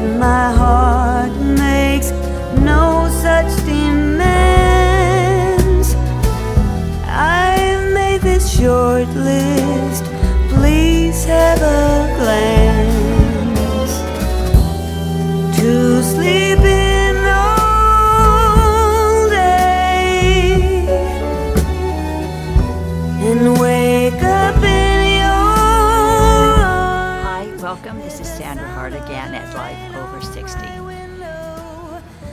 My heart makes no such demands. I've made this short list, please have a glance. To sleep in all day and wake up in your arms. Hi, welcome. This is Sandra Hart again at Life Over 60.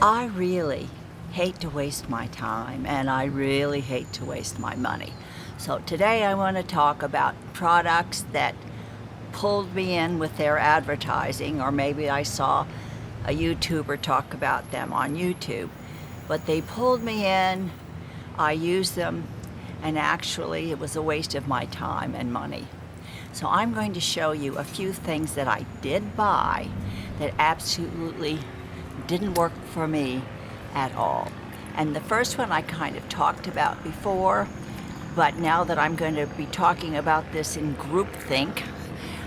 I really hate to waste my time, and I really hate to waste my money. So today I want to talk about products that pulled me in with their advertising, or maybe I saw a YouTuber talk about them on YouTube. But they pulled me in, I used them, and actually it was a waste of my time and money. So I'm going to show you a few things that I did buy that absolutely didn't work for me at all. And the first one I kind of talked about before, but now that I'm going to be talking about this in groupthink,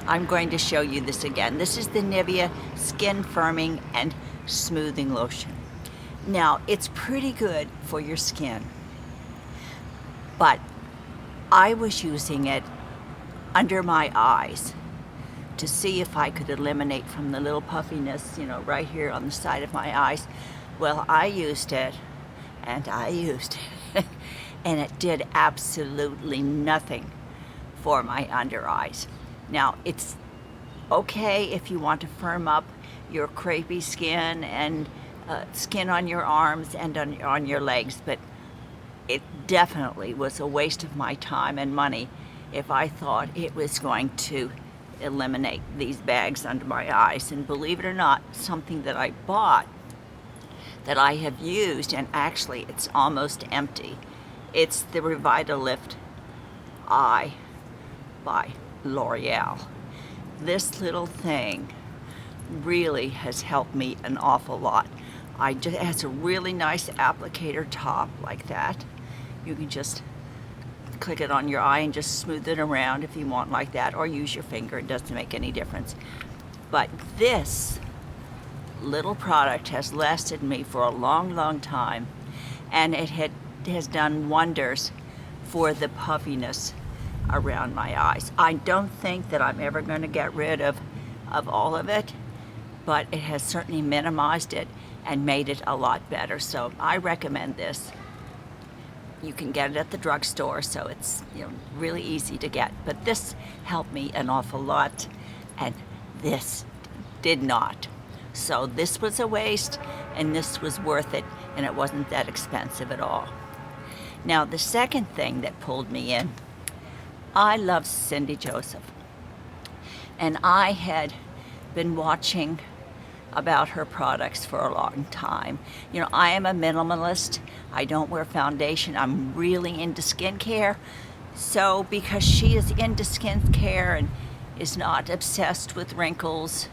I'm going to show you this again. This is the Nivea Skin Firming and Smoothing Lotion. Now, it's pretty good for your skin, but I was using it under my eyes to see if I could eliminate from the little puffiness, right here on the side of my eyes. Well, I used it, and I used it, and it did absolutely nothing for my under eyes. Now, it's okay if you want to firm up your crepey skin and skin on your arms and on your legs, but it definitely was a waste of my time and money if I thought it was going to eliminate these bags under my eyes. And believe it or not, something that I bought that I have used, and actually it's almost empty. It's the Revitalift Eye by L'Oreal. This little thing really has helped me an awful lot. It has a really nice applicator top like that. You can just click it on your eye and just smooth it around if you want like that, or use your finger. It doesn't make any difference. But this little product has lasted me for a long time, and it has done wonders for the puffiness around my eyes. I don't think that I'm ever going to get rid of all of it, but it has certainly minimized it and made it a lot better. So I recommend this. You can get it at the drugstore, so it's really easy to get. But this helped me an awful lot, and this did not. So this was a waste, and this was worth it, and it wasn't that expensive at all. Now, the second thing that pulled me in, I love Cindy Joseph, and I had been watching about her products for a long time. I am a minimalist. I don't wear foundation. I'm really into skincare. So because she is into skincare and is not obsessed with wrinkles,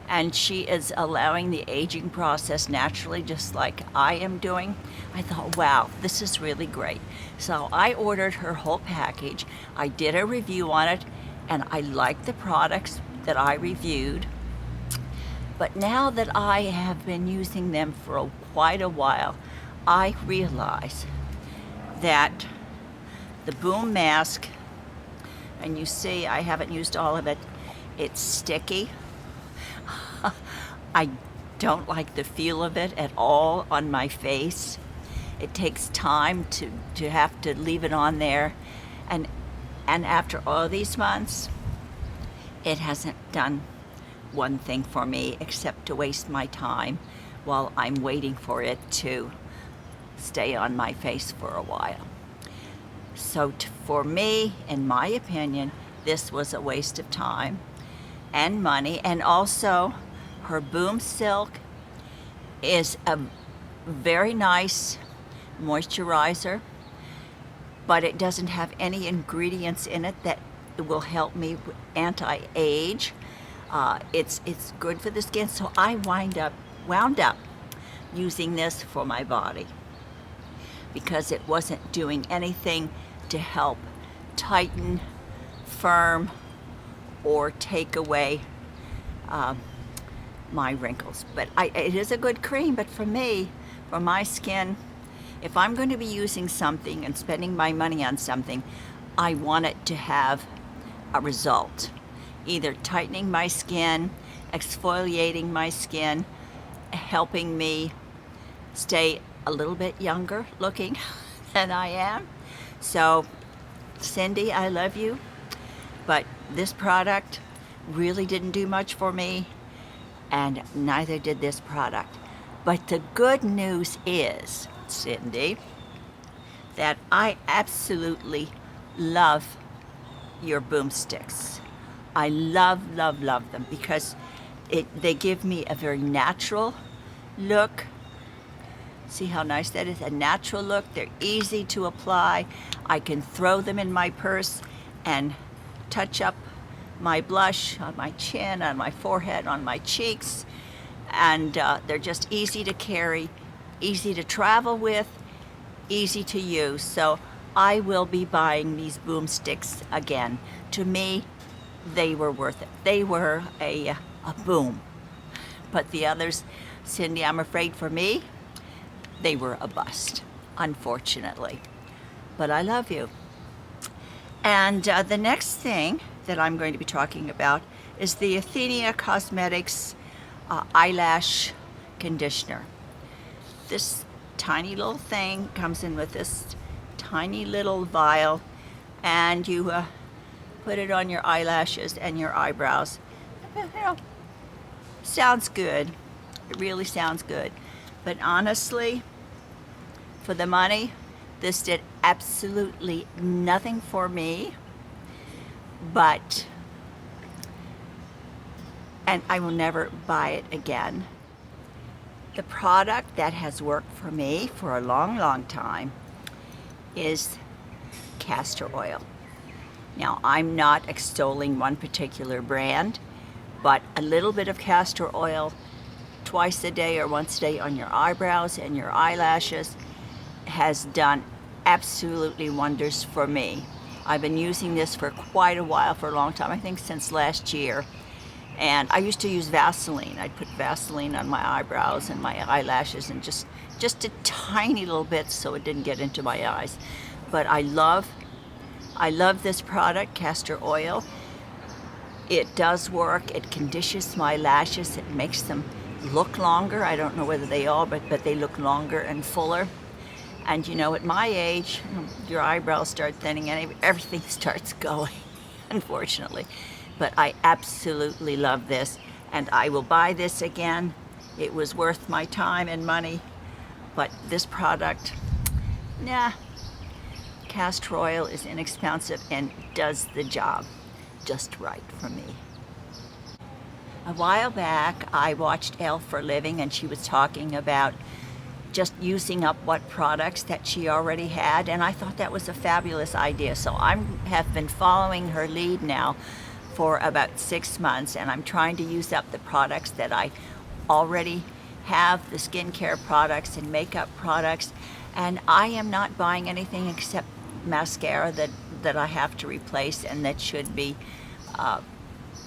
and she is allowing the aging process naturally, just like I am doing, I thought, wow, this is really great. So I ordered her whole package. I did a review on it, and I liked the products that I reviewed. But now that I have been using them for quite a while, I realize that the Boom Mask, and you see I haven't used all of it, it's sticky. I don't like the feel of it at all on my face. It takes time to have to leave it on there. And after all these months, it hasn't done one thing for me except to waste my time while I'm waiting for it to stay on my face for a while. So for me, in my opinion, this was a waste of time and money. And also, her Boom Silk is a very nice moisturizer, but it doesn't have any ingredients in it that will help me anti-age. It's good for the skin, so I wound up using this for my body because it wasn't doing anything to help tighten, firm, or take away my wrinkles. But it is a good cream, but for me, for my skin, if I'm going to be using something and spending my money on something, I want it to have a result. Either tightening my skin, exfoliating my skin, helping me stay a little bit younger looking than I am. So, Cindy, I love you, but this product really didn't do much for me, and neither did this product. But the good news is, Cindy, that I absolutely love your boomsticks. I love, love, love them because they give me a very natural look. See how nice that is? A natural look. They're easy to apply. I can throw them in my purse and touch up my blush on my chin, on my forehead, on my cheeks. And they're just easy to carry, easy to travel with, easy to use. So I will be buying these boomsticks again. To me, they were worth it. They were a boom. But the others, Cindy, I'm afraid for me, they were a bust, unfortunately. But I love you. And the next thing that I'm going to be talking about is the Athenian Cosmetics eyelash conditioner. This tiny little thing comes in with this tiny little vial, and you put it on your eyelashes and your eyebrows. You know, sounds good. It really sounds good. But honestly, for the money, this did absolutely nothing for me. And I will never buy it again. The product that has worked for me for a long, long time is castor oil. Now, I'm not extolling one particular brand, but a little bit of castor oil twice a day or once a day on your eyebrows and your eyelashes has done absolutely wonders for me. I've been using this for quite a while, for a long time, I think since last year. And I used to use Vaseline. I'd put Vaseline on my eyebrows and my eyelashes and just a tiny little bit so it didn't get into my eyes. But I love this product, castor oil. It does work. It conditions my lashes. It makes them look longer. I don't know whether they all, but they look longer and fuller. And you know, at my age, your eyebrows start thinning and everything starts going, unfortunately. But I absolutely love this, and I will buy this again. It was worth my time and money, but this product, nah. Castor oil is inexpensive and does the job just right for me. A while back, I watched Elle For Living, and she was talking about just using up what products that she already had, and I thought that was a fabulous idea. So I have been following her lead now for about 6 months, and I'm trying to use up the products that I already have, the skincare products and makeup products, and I am not buying anything except mascara that I have to replace and that should be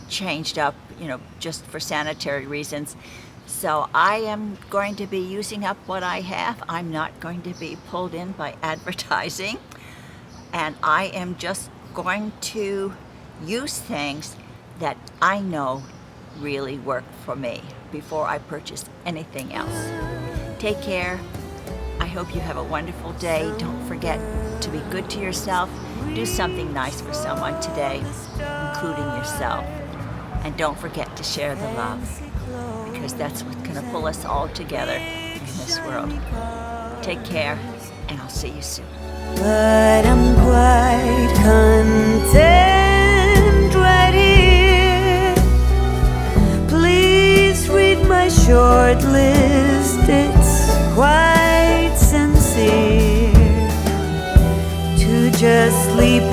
changed up, you know, just for sanitary reasons. So I am going to be using up what I have. I'm not going to be pulled in by advertising, and I am just going to use things that I know really work for me before I purchase anything else. Take care. I hope you have a wonderful day. Don't forget to be good to yourself. Do something nice for someone today, including yourself. And don't forget to share the love, because that's what's going to pull us all together in this world. Take care, and I'll see you soon. But I'm quite content right here. Please read my short list, it's quite sincere to just sleep